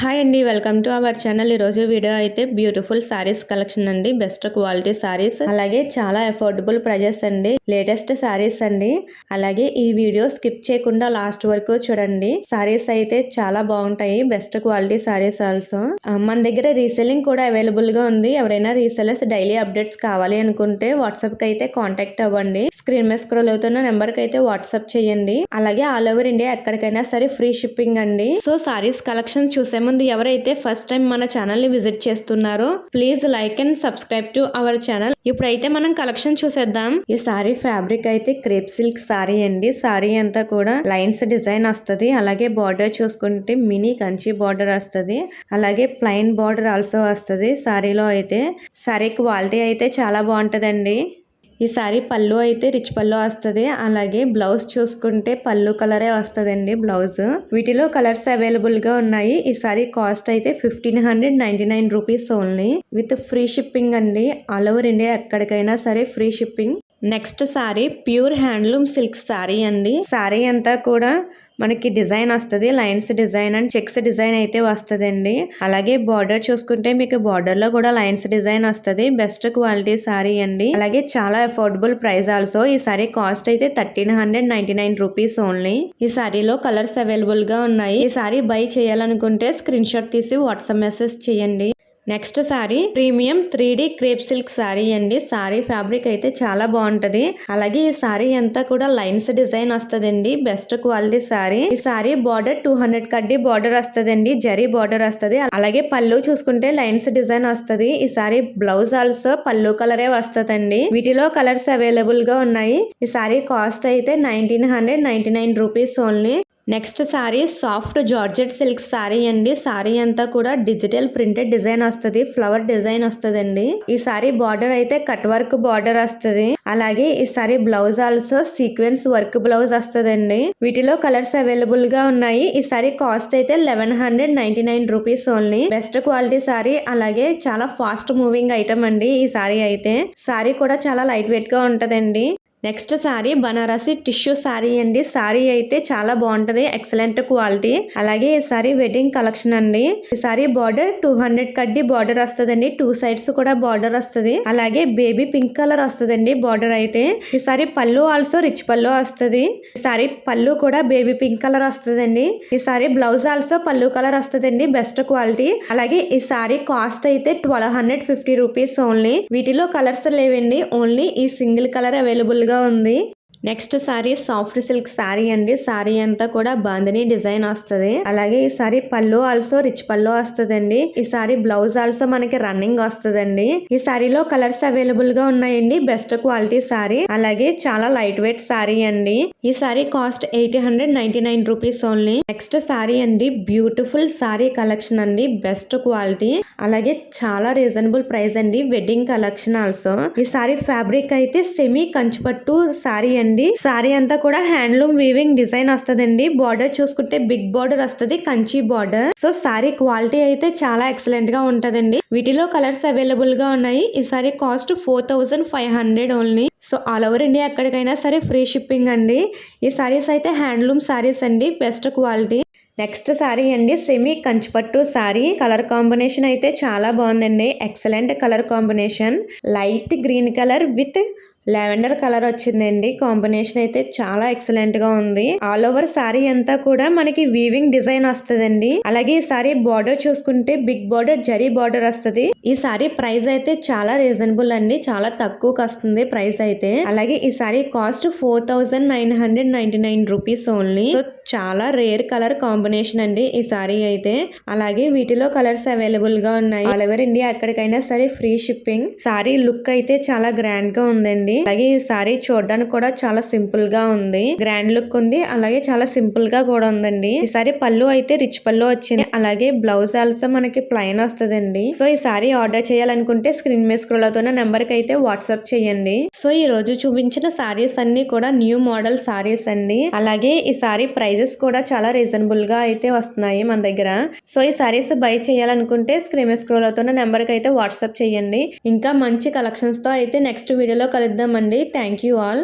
Hi అండి, welcome to our channel. ఈరోజు video అయితే బ్యూటిఫుల్ సారీస్ కలెక్షన్ అండి. బెస్ట్ క్వాలిటీ సారీస్, అలాగే చాలా అఫోర్డబుల్ ప్రైజెస్ అండి. లేటెస్ట్ సారీస్ అండి. అలాగే ఈ వీడియో స్కిప్ చేయకుండా లాస్ట్ వరకు చూడండి. సారీస్ అయితే చాలా బాగుంటాయి. Best quality saris also. మన దగ్గర రీసెల్లింగ్ కూడా అవైలబుల్ గా ఉంది. ఎవరైనా రీసెలర్స్ డైలీ అప్డేట్స్ కావాలి అనుకుంటే వాట్సాప్ కి అయితే కాంటాక్ట్ అవ్వండి. స్క్రీన్ మీద స్క్రోల్ అవుతున్న నెంబర్ కి అయితే వాట్సాప్ చేయండి. అలాగే ఆల్ ఓవర్ ఇండియా ఎక్కడికైనా సరే ఫ్రీ షిప్పింగ్ అండి. సో సారీస్ కలెక్షన్ చూసే ముందు ఎవరైతే ఫస్ట్ టైం మన ఛానల్ ని విజిట్ చేస్తున్నారో please like and subscribe to our channel. ఇప్పుడైతే మనం కలెక్షన్ చూసేద్దాం. ఈ సారీ ఫ్యాబ్రిక్ అయితే క్రేప్ సిల్క్ సారీ అండి. సారీ అంతా కూడా లైన్స్ డిజైన్ వస్తుంది. అలాగే బార్డర్ చూసుకుంటే మినీ కంచి బార్డర్ వస్తుంది. అలాగే ప్లెయిన్ బార్డర్ ఆల్సో వస్తుంది. సారీలో అయితే సారీ క్వాలిటీ అయితే చాలా బాగుంటదండి. ఈ సారీ పళ్ళు అయితే రిచ్ పళ్ళు వస్తుంది. అలాగే బ్లౌజ్ చూసుకుంటే పళ్ళు కలరే వస్తుందండి బ్లౌజ్. వీటిలో కలర్స్ అవైలబుల్ గా ఉన్నాయి. ఈ సారీ కాస్ట్ అయితే 1599 rupees only with free shipping అండి. ఆల్ ఓవర్ ఇండియా ఎక్కడికైనా సరే free shipping. Next sorry pure handloom silk sorry అండి. సారీ అంతా కూడా మనకి డిజైన్ వస్తుంది. Lines design and checks design అయితే వస్తుందండి. అలాగే బార్డర్ చూసుకుంటే మీకు బార్డర్ లో కూడా లైన్స్ డిజైన్ వస్తుంది. బెస్ట్ క్వాలిటీ సారీ అండి. అలాగే చాలా అఫోర్డబుల్ ప్రైస్ ఆల్సో. ఈ సారీ కాస్ట్ అయితే 1399 రూపీస్ ఓన్లీ. ఈ సారీలో కలర్స్ అవైలబుల్ గా ఉన్నాయి. ఈ సారీ బై చేయాలనుకుంటే స్క్రీన్ షాట్ తీసి వాట్సాప్ మెసేజ్ చేయండి. Next sorry premium 3D crepe silk sorry అండి. సారీ ఫ్యాబ్రిక్ అయితే చాలా బాగుంటది. అలాగే ఈ సారీ అంతా కూడా లైన్స్ డిజైన్ వస్తుందండి. Best quality sorry. ఈ సారీ బార్డర్ 200 కడ్డీ బార్డర్ వస్తుందండి. జరీ బార్డర్ వస్తుంది. అలాగే పళ్ళు చూసుకుంటే లైన్స్ డిజైన్ వస్తుంది. ఈ సారీ బ్లౌజ్ ఆల్సో పళ్ళు కలరే వస్తుందండి. వీటిలో కలర్స్ అవైలబుల్ గా ఉన్నాయి. ఈ సారీ కాస్ట్ అయితే 1999 rupees only. Next sorry soft georgette silk sorry అండి. సారీ అంతా కూడా డిజిటల్ ప్రింటెడ్ డిజైన్ వస్తుంది. ఫ్లవర్ డిజైన్ వస్తుందండి. ఈ సారీ బార్డర్ అయితే కట్ వర్క్ బార్డర్ వస్తుంది. అలాగే ఈ sorry blouse also sequence work blouse వస్తుందండి. వీటిలో కలర్స్ అవైలబుల్ గా ఉన్నాయి. ఈ సారీ కాస్ట్ అయితే 1199 rupees only. Best quality sorry. అలాగే చాలా ఫాస్ట్ మూవింగ్ ఐటమ్ అండి. ఈ సారీ అయితే సారీ కూడా చాలా లైట్ వెయిట్ గా ఉంటదండి. Next sorry Banarasi tissue sorry అండి. సారీ అయితే చాలా బాగుంటది. Excellent quality. అలాగే ఈ సారీ వెడ్డింగ్ కలెక్షన్ అండి. ఈ సారీ బార్డర్ 200 కడ్డీ బార్డర్ వస్తుందండి. 2 సైడ్స్ కూడా బార్డర్ వస్తుంది. అలాగే బేబీ పింక్ కలర్ వస్తుందండి బార్డర్ అయితే. ఈ సారీ పళ్ళు ఆల్సో రిచ్ పళ్ళు వస్తుంది. ఈ సారీ పళ్ళు కూడా బేబీ పింక్ కలర్ వస్తుందండి. ఈ సారీ బ్లౌజ్ ఆల్సో పళ్ళు కలర్ వస్తుందండి. Best quality. అలాగే ఈ సారీ కాస్ట్ అయితే 1250 రూపీస్ ఓన్లీ. వీటిలో కలర్స్ లేవండి. ఓన్లీ ఈ సింగిల్ కలర్ అవైలబుల్ గా ఉంది. Next sorry soft silk sorry అండి. సారీ అంతా కూడా బాందిని డిజైన్ వస్తుంది. అలాగే ఈ సారీ పళ్ళు ఆల్సో రిచ్ పళ్ళు వస్తుందండి. ఈ సారీ బ్లౌజ్ ఆల్సో మనకి రన్నింగ్ వస్తుందండి. ఈ సారీలో కలర్స్ అవైలబుల్ గా ఉన్నాయండి. Best quality sorry. అలాగే చాలా లైట్ వెయిట్ సారీ అండి. ఈ sorry cost 899 rupees only. Next sorry అండి బ్యూటిఫుల్ సారీ కలెక్షన్ అండి. Best quality. అలాగే చాలా రీజనబుల్ ప్రైస్ అండి. Wedding collection also. ఈ సారీ ఫ్యాబ్రిక్ అయితే సెమీ కంచిపట్టు సారీ అండి. సారీ అంతా కూడా హ్యాండ్లూమ్ వీవింగ్ డిజైన్ వస్తుందండి. బార్డర్ చూసుకుంటే బిగ్ బార్డర్ వస్తుంది. Kanchi border. So sorry quality అయితే చాలా ఎక్సలెంట్ గా ఉంటదండి. వీటిలో కలర్స్ అవైలబుల్ గా ఉన్నాయి. ఈ sorry cost 4500 only. So all over India ఎక్కడికైనా సరే ఫ్రీ షిప్పింగ్ అండి. ఈ సారీస్ అయితే హ్యాండ్లూమ్ సారీస్ అండి. Best quality. నెక్స్ట్ సారీ అండి సెమీ కంచిపట్టు సారీ. కలర్ కాంబినేషన్ అయితే చాలా బాగుందండి. Excellent colour combination. Light green colour with lavender colour వచ్చిందండి. కాంబినేషన్ అయితే చాలా ఎక్సలెంట్ గా ఉంది. ఆల్ ఓవర్ సారీ అంతా కూడా మనకి వీవింగ్ డిజైన్ వస్తుందండి. అలాగే ఈ సారీ బార్డర్ చూసుకుంటే బిగ్ బార్డర్ జరీ బార్డర్ వస్తుంది. ఈ సారీ ప్రైస్ అయితే చాలా రీజనబుల్ అండి. చాలా తక్కువకి వస్తుంది ప్రైస్ అయితే. అలాగే ఈ sorry cost 4999 rupees only. So చాలా రేర్ కలర్ కాంబినేషన్ అండి ఈ సారీ అయితే. అలాగే వీటిలో కలర్స్ అవైలబుల్ గా ఉన్నాయి. ఆల్ ఓవర్ ఇండియా ఎక్కడికైనా సరే ఫ్రీ షిప్పింగ్. సారీ లుక్ అయితే చాలా గ్రాండ్ గా ఉందండి. అలాగే ఈ సారీ చూడడానికి కూడా చాలా సింపుల్ గా ఉంది. గ్రాండ్ లుక్ ఉంది. అలాగే చాలా సింపుల్ గా కూడా ఉందండి. ఈ సారీ పళ్ళు అయితే రిచ్ పళ్ళు వచ్చింది. అలాగే బ్లౌజ్ ఆల్సో మనకి ప్లెయిన్ వస్తుందండి. సో ఈ సారీ ఆర్డర్ చేయాలనుకుంటే స్క్రీన్ మీద స్క్రోల్ అవుతున్న నెంబర్ కి అయితే వాట్సాప్ చేయండి. సో ఈ రోజు చూపించిన సారీస్ అన్ని కూడా న్యూ మోడల్ సారీస్ అండి. అలాగే ఈ సారీ ప్రైజెస్ కూడా చాలా రీజనబుల్ గా అయితే వస్తున్నాయి మన దగ్గర. సో ఈ సారీస్ బై చేయాలనుకుంటే స్క్రీన్ మీద స్క్రోల్ అవుతున్న నెంబర్ కి అయితే వాట్సాప్ చేయండి. ఇంకా మంచి కలెక్షన్స్ తో అయితే నెక్స్ట్ వీడియోలో కలుద్దాం. Thank you all.